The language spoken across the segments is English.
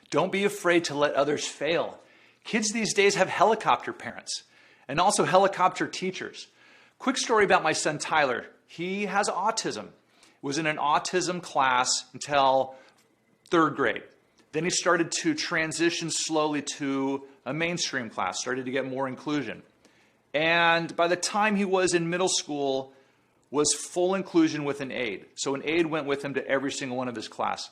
Don't be afraid to let others fail. Kids these days have helicopter parents and also helicopter teachers. Quick story about my son Tyler. He has autism. Was in an autism class until 3rd grade. Then he started to transition slowly to a mainstream class, started to get more inclusion. And by the time he was in middle school, was full inclusion with an aide. So an aide went with him to every single one of his class.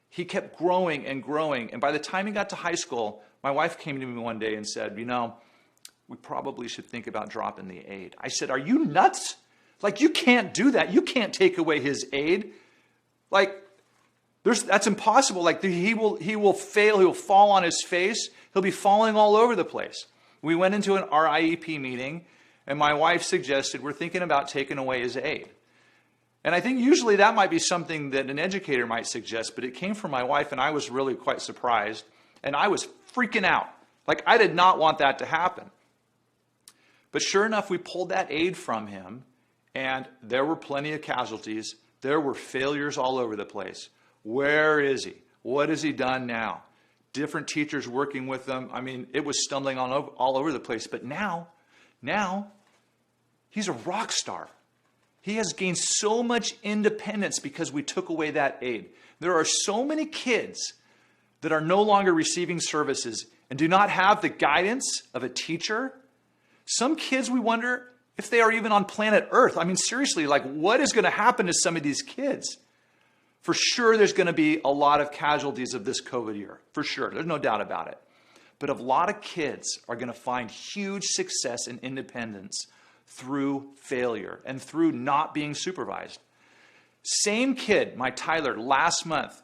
He kept growing and growing. And by the time he got to high school, my wife came to me one day and said, you know, we probably should think about dropping the aide. I said, are you nuts? Like, you can't do that. You can't take away his aide. Like, that's impossible. Like, he will fail. He will fall on his face. He'll be falling all over the place. We went into our IEP meeting, and my wife suggested we're thinking about taking away his aide. And I think usually that might be something that an educator might suggest, but it came from my wife, and I was really quite surprised. And I was freaking out. Like, I did not want that to happen. But sure enough, we pulled that aide from him, and there were plenty of casualties. There were failures all over the place. Where is he? What has he done now? Different teachers working with them. I mean, it was stumbling all over the place. But now, he's a rock star. He has gained so much independence because we took away that aid. There are so many kids that are no longer receiving services and do not have the guidance of a teacher. Some kids, we wonder if they are even on planet Earth. I mean, seriously, like, what is going to happen to some of these kids? For sure, there's going to be a lot of casualties of this COVID year. For sure. There's no doubt about it. But a lot of kids are going to find huge success and independence through failure and through not being supervised. Same kid, my Tyler, last month,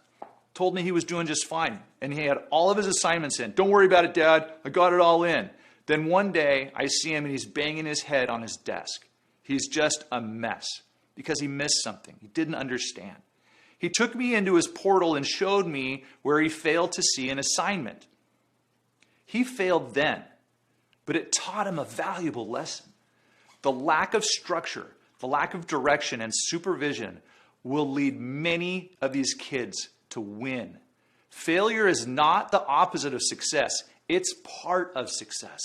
told me he was doing just fine. And he had all of his assignments in. Don't worry about it, Dad. I got it all in. Then one day, I see him and he's banging his head on his desk. He's just a mess because he missed something. He didn't understand. He took me into his portal and showed me where he failed to see an assignment. He failed then, but it taught him a valuable lesson. The lack of structure, the lack of direction and supervision will lead many of these kids to win. Failure is not the opposite of success. It's part of success.